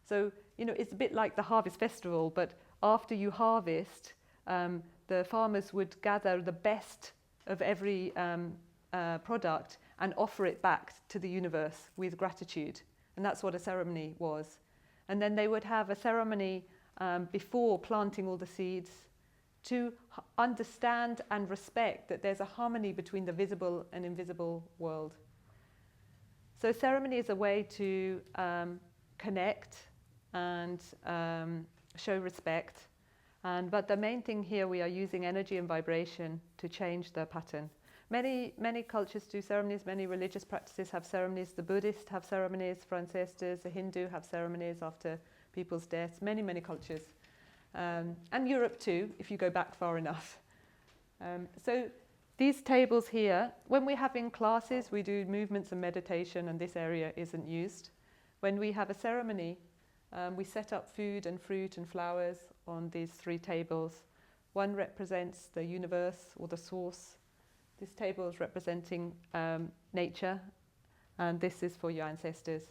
So, it's a bit like the harvest festival, but after you harvest, the farmers would gather the best of every product and offer it back to the universe with gratitude. And that's what a ceremony was. And then they would have a ceremony before planting all the seeds to understand and respect that there's a harmony between the visible and invisible world. So ceremony is a way to connect and show respect. But the main thing here, we are using energy and vibration to change the pattern. Many cultures do ceremonies, many religious practices have ceremonies. The Buddhists have ceremonies for ancestors, the Hindu have ceremonies after people's deaths, many cultures. And Europe too, if you go back far enough. So these tables here, when we're having classes, we do movements and meditation, and this area isn't used. When we have a ceremony, we set up food and fruit and flowers on these 3 tables. One represents the universe or the source. This table is representing nature, and this is for your ancestors.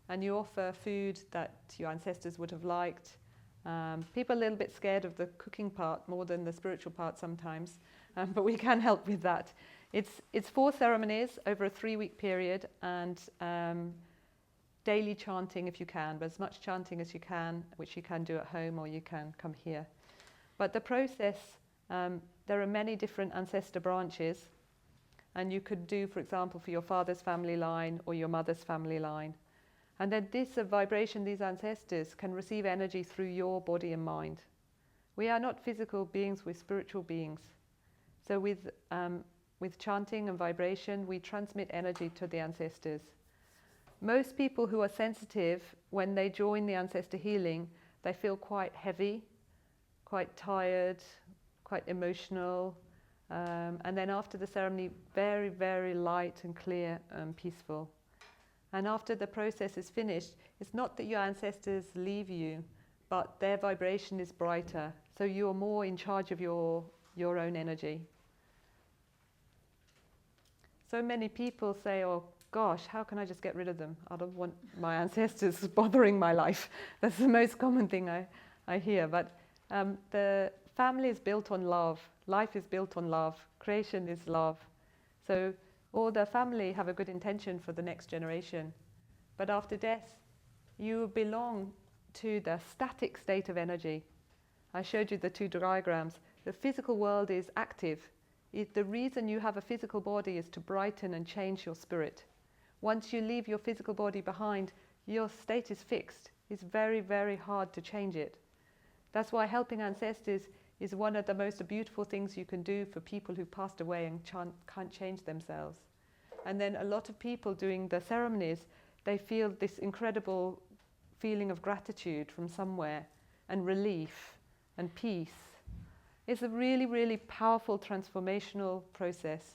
And you offer food that your ancestors would have liked. People are a little bit scared of the cooking part more than the spiritual part sometimes, but we can help with that. It's 4 ceremonies over a 3-week period, and daily chanting if you can, but as much chanting as you can, which you can do at home or you can come here. But the process, there are many different ancestor branches, and you could do, for example, for your father's family line or your mother's family line. And then this vibration, these ancestors can receive energy through your body and mind. We are not physical beings, we're spiritual beings. So with chanting and vibration, we transmit energy to the ancestors. Most people who are sensitive, when they join the ancestor healing, they feel quite heavy, quite tired, quite emotional, and then after the ceremony, very, very light and clear and peaceful. And after the process is finished, it's not that your ancestors leave you, but their vibration is brighter, so you're more in charge of your own energy. So many people say, oh gosh, how can I just get rid of them? I don't want my ancestors bothering my life. That's the most common thing I hear. But the family is built on love. Life is built on love. Creation is love. So all the family have a good intention for the next generation. But after death, you belong to the static state of energy. I showed you the two diagrams. The physical world is active. The reason you have a physical body is to brighten and change your spirit. Once you leave your physical body behind, your state is fixed. It's very, very hard to change it. That's why helping ancestors is one of the most beautiful things you can do for people who've passed away and can't change themselves. And then a lot of people doing the ceremonies, they feel this incredible feeling of gratitude from somewhere, and relief and peace. It's a really, really powerful transformational process.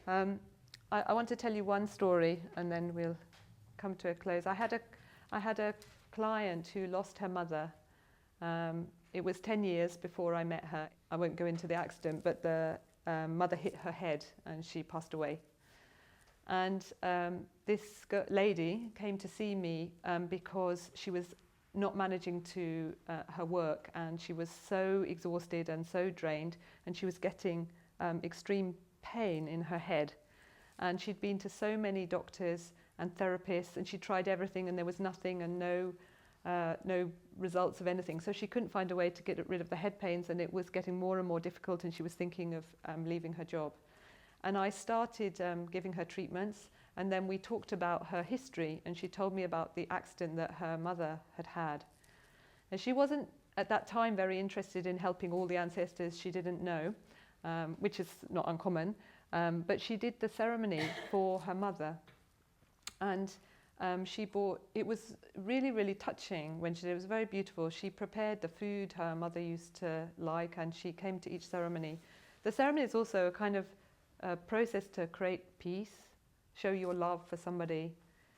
I want to tell you one story and then we'll come to a close. I had a client who lost her mother. It was 10 years before I met her. I won't go into the accident, but the mother hit her head and she passed away. And this lady came to see me because she was not managing to her work, and she was so exhausted and so drained, and she was getting extreme pain in her head. And she'd been to so many doctors and therapists, and she tried everything, and there was nothing and no results of anything. So she couldn't find a way to get rid of the head pains, and it was getting more and more difficult, and she was thinking of leaving her job. And I started giving her treatments, and then we talked about her history, and she told me about the accident that her mother had had. And she wasn't at that time very interested in helping all the ancestors she didn't know, which is not uncommon, but she did the ceremony for her mother. And it was really, really touching when she did it. It was very beautiful. She prepared the food her mother used to like, and she came to each ceremony. The ceremony is also a kind of process to create peace, show your love for somebody.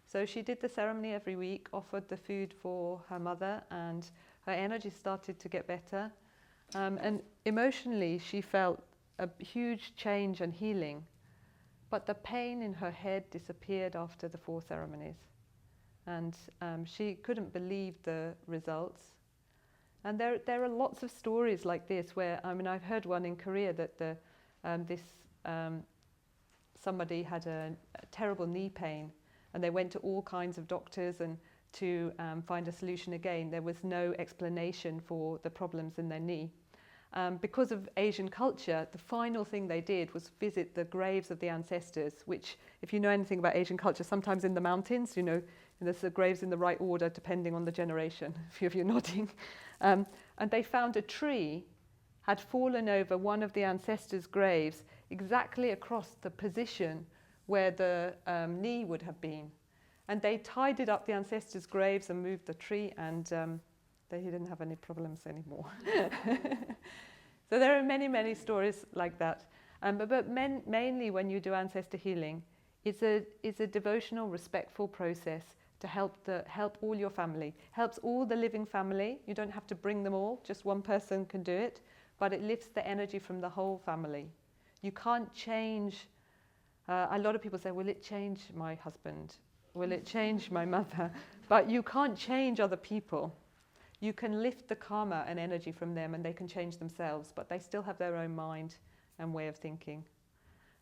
So she did the ceremony every week, offered the food for her mother, and her energy started to get better. And emotionally, she felt a huge change and healing. But the pain in her head disappeared after the 4 ceremonies. And she couldn't believe the results. And there are lots of stories like this where, I've heard one in Korea that somebody had a terrible knee pain, and they went to all kinds of doctors and to find a solution again. There was no explanation for the problems in their knee. Because of Asian culture, the final thing they did was visit the graves of the ancestors, which, if you know anything about Asian culture, sometimes in the mountains, there's the graves in the right order depending on the generation, a few of you nodding. And they found a tree had fallen over one of the ancestors' graves exactly across the position where the knee would have been. And they tidied up the ancestors' graves and moved the tree, and he didn't have any problems anymore. So there are many, many stories like that. But mainly when you do ancestor healing, it's a devotional, respectful process to help all your family. Helps all the living family. You don't have to bring them all, just one person can do it, but it lifts the energy from the whole family. You can't change, a lot of people say, will it change my husband? Will it change my mother? But you can't change other people. You can lift the karma and energy from them, and they can change themselves, but they still have their own mind and way of thinking.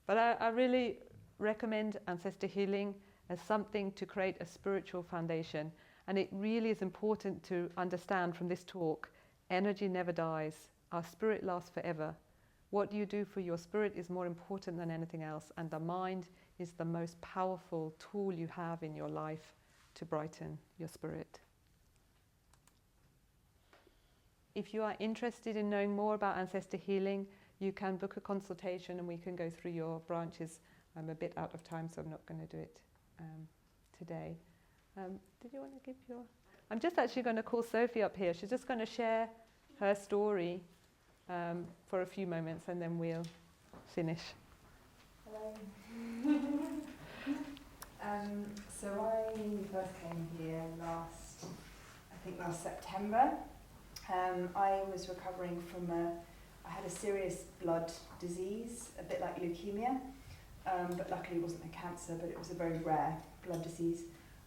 But I really recommend ancestor healing as something to create a spiritual foundation. And it really is important to understand from this talk, energy never dies. Our spirit lasts forever. What you do for your spirit is more important than anything else, and the mind is the most powerful tool you have in your life to brighten your spirit. If you are interested in knowing more about Ancestor Healing, you can book a consultation and we can go through your branches. I'm a bit out of time, so I'm not going to do it today. Did you want to give your... I'm just actually going to call Sophie up here. She's just going to share her story for a few moments and then we'll finish. Hello. So I first came here last September. I was recovering from I had a serious blood disease, a bit like leukemia, but luckily it wasn't a cancer, but it was a very rare blood disease.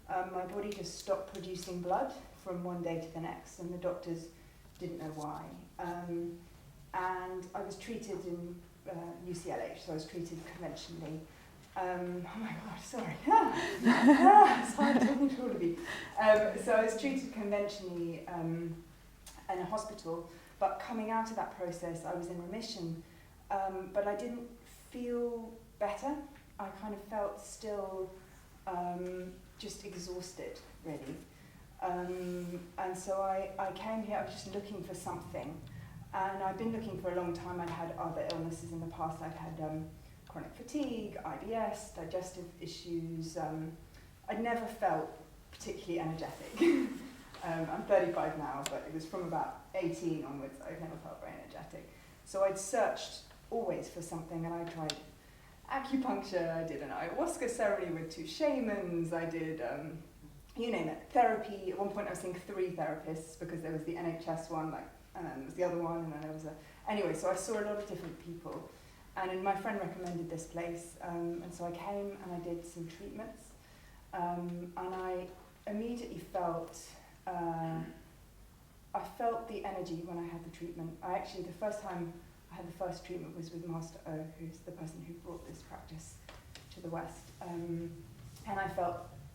My body just stopped producing blood from one day to the next, and the doctors didn't know why. And I was treated in UCLH, so I was treated conventionally. Oh my God, sorry. It's hard talking to all of you. So I was treated conventionally in a hospital, but coming out of that process, I was in remission, but I didn't feel better. I kind of felt still just exhausted, really. And so I came here, I was just looking for something. And I've been looking for a long time. I'd had other illnesses in the past. I'd had chronic fatigue, IBS, digestive issues. I'd never felt particularly energetic. I'm 35 now, but it was from about 18 onwards I've never felt very energetic. So I'd searched always for something, and I tried acupuncture, I did an ayahuasca ceremony with 2 shamans, I did, you name it, therapy. At one point I was seeing 3 therapists because there was the NHS one, and then there was the other one, and then there was anyway, so I saw a lot of different people. And my friend recommended this place, and so I came and I did some treatments, and I immediately felt, I felt the energy when I had the treatment. The first time I had the first treatment was with Master O, who's the person who brought this practice to the West, and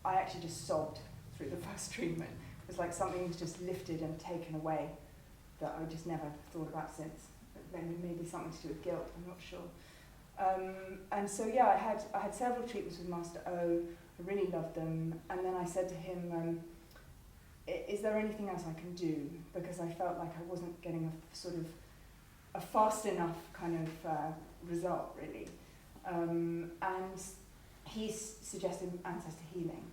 I actually just sobbed through the first treatment. It was like something was just lifted and taken away that I just never thought about since. Maybe something to do with guilt, I'm not sure. And so yeah, I had several treatments with Master O. I really loved them, and then I said to him, is there anything else I can do? Because I felt like I wasn't getting a fast enough kind of result, really. And he suggested Ancestor Healing.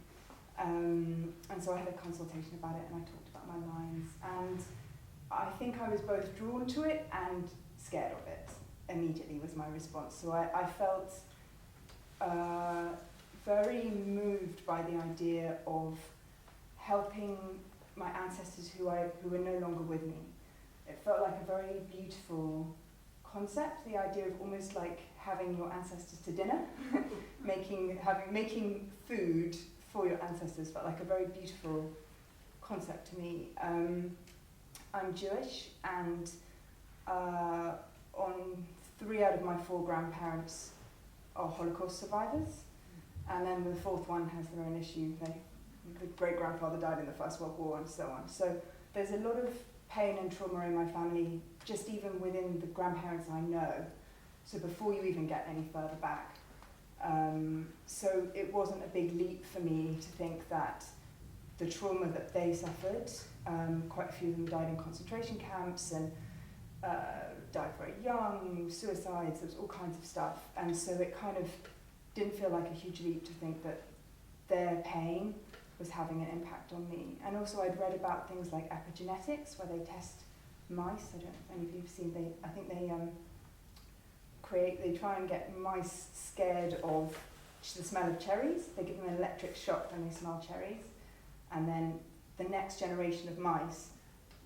And so I had a consultation about it, and I talked about my lines. And I think I was both drawn to it and scared of it immediately, was my response. So I felt very moved by the idea of helping my ancestors who were no longer with me. It felt like a very beautiful concept, the idea of almost like having your ancestors to dinner, making food for your ancestors felt like a very beautiful concept to me. I'm Jewish, and on 3 out of my 4 grandparents are Holocaust survivors, and then the 4th one has their own issue. The great-grandfather died in the First World War and so on. So there's a lot of pain and trauma in my family, just even within the grandparents I know, so before you even get any further back. So it wasn't a big leap for me to think that the trauma that they suffered, quite a few of them died in concentration camps and died very young, suicides, there was all kinds of stuff. And so it kind of didn't feel like a huge leap to think that their pain was having an impact on me. And also I'd read about things like epigenetics, where they test mice. I don't know if any of you have seen, I think they try and get mice scared of the smell of cherries. They give them an electric shock when they smell cherries. And then the next generation of mice,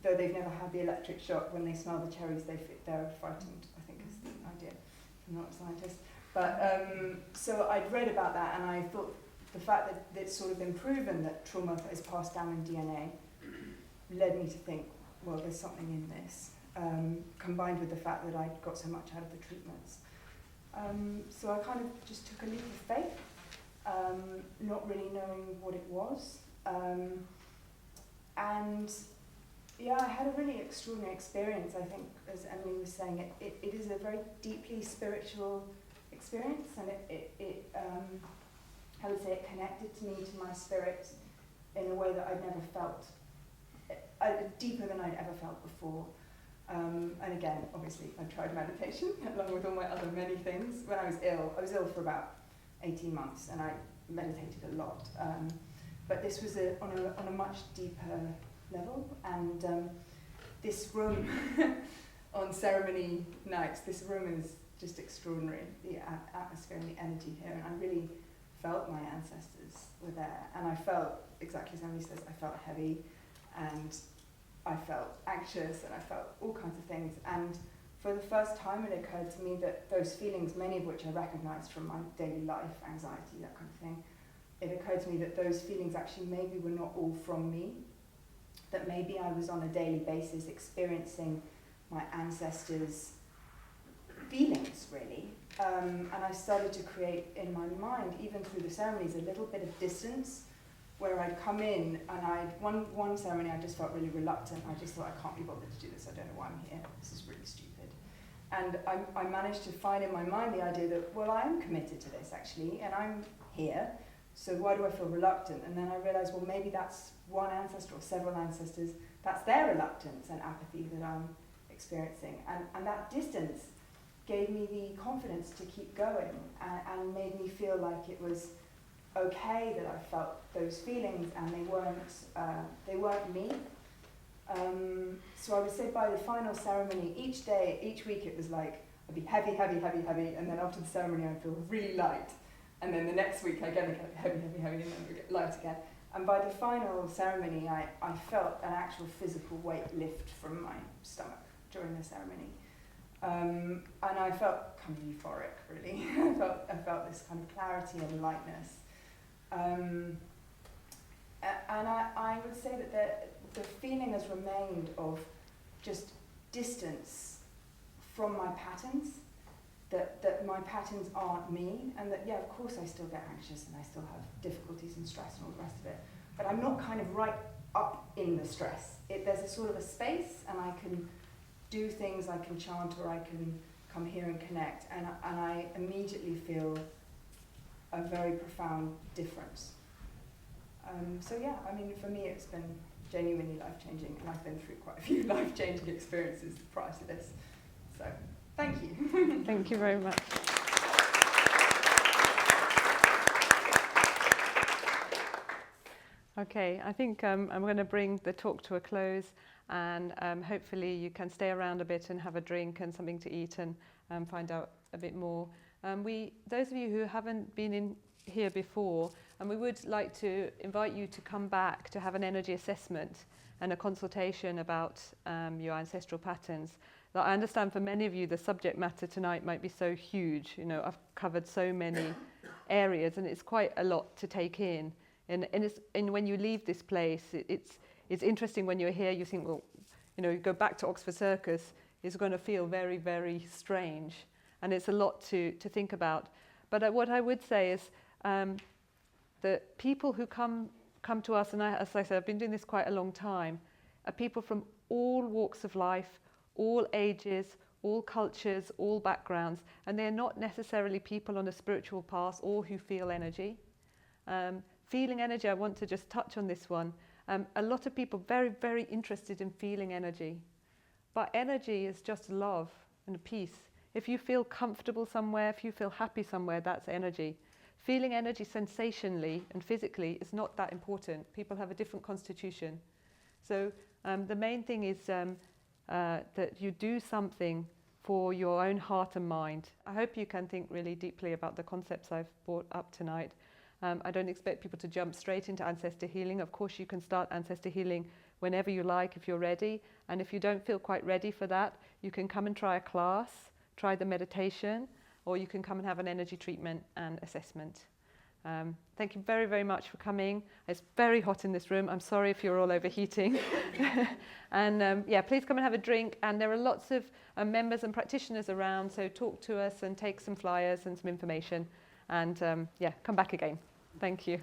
though they've never had the electric shock, when they smell the cherries, they're frightened, I think is the idea. I'm not a scientist. But so I'd read about that, and I thought the fact that it's sort of been proven that trauma is passed down in DNA led me to think, well, there's something in this, combined with the fact that I got so much out of the treatments. So I kind of just took a leap of faith, not really knowing what it was. And yeah, I had a really extraordinary experience. I think, as Emily was saying, it is a very deeply spiritual experience, and I would say it connected to me, to my spirit, in a way that I'd never felt, deeper than I'd ever felt before. And again, obviously, I tried meditation along with all my other many things. When I was ill for about 18 months, and I meditated a lot. But this was on a much deeper level, and this room on ceremony nights, this room is just extraordinary, the atmosphere and the energy here, and I really felt my ancestors were there, and I felt, exactly as Emily says, I felt heavy, and I felt anxious, and I felt all kinds of things, and for the first time it occurred to me that those feelings, many of which I recognised from my daily life, anxiety, that kind of thing, it occurred to me that those feelings actually maybe were not all from me, that maybe I was on a daily basis experiencing my ancestors' feelings, really. And I started to create in my mind, even through the ceremonies, a little bit of distance, where I'd come in and one ceremony I just felt really reluctant. I just thought, I can't be bothered to do this, I don't know why I'm here, this is really stupid. And I managed to find in my mind the idea that, well, I am committed to this actually, and I'm here, so why do I feel reluctant? And then I realised, well, maybe that's one ancestor or several ancestors, that's their reluctance and apathy that I'm experiencing. And that distance gave me the confidence to keep going, and made me feel like it was okay that I felt those feelings, and they weren't me. So I would say by the final ceremony, each week it was like, I'd be heavy, heavy, heavy, heavy, and then after the ceremony I'd feel really light. And then the next week I get heavy, heavy, heavy, and then I get light again. And by the final ceremony, I felt an actual physical weight lift from my stomach during the ceremony. And I felt kind of euphoric, really. I felt this kind of clarity and lightness. And I would say that the feeling has remained of just distance from my patterns, that my patterns aren't me, and that, yeah, of course I still get anxious and I still have difficulties and stress and all the rest of it, but I'm not kind of right up in the stress. There's a sort of a space, and I can do things, I can chant, or I can come here and connect, and I immediately feel a very profound difference. So yeah, I mean, for me it's been genuinely life-changing, and I've been through quite a few life-changing experiences prior to this. So, thank you. Thank you very much. Okay, I think I'm going to bring the talk to a close, and hopefully you can stay around a bit and have a drink and something to eat and find out a bit more. Those of you who haven't been in here before, and we would like to invite you to come back to have an energy assessment and a consultation about your ancestral patterns. Now, I understand for many of you the subject matter tonight might be so huge. You know, I've covered so many areas, and it's quite a lot to take in. And when you leave this place, it's interesting when you're here. You think, well, you know, you go back to Oxford Circus, it's going to feel very, very strange, and it's a lot to think about. But what I would say is that people who come to us, and as I said, I've been doing this quite a long time, are people from all walks of life, all ages, all cultures, all backgrounds, and they're not necessarily people on a spiritual path or who feel energy. Feeling energy, I want to just touch on this one. A lot of people very, very interested in feeling energy, but energy is just love and peace. If you feel comfortable somewhere, if you feel happy somewhere, that's energy. Feeling energy sensationally and physically is not that important. People have a different constitution. So the main thing is that you do something for your own heart and mind. I hope you can think really deeply about the concepts I've brought up tonight. I don't expect people to jump straight into ancestor healing. Of course, you can start ancestor healing whenever you like if you're ready. And if you don't feel quite ready for that, you can come and try a class, try the meditation, or you can come and have an energy treatment and assessment. Thank you very, very much for coming. It's very hot in this room. I'm sorry if you're all overheating. And yeah, please come and have a drink. And there are lots of members and practitioners around, so talk to us and take some flyers and some information. And yeah, come back again. Thank you.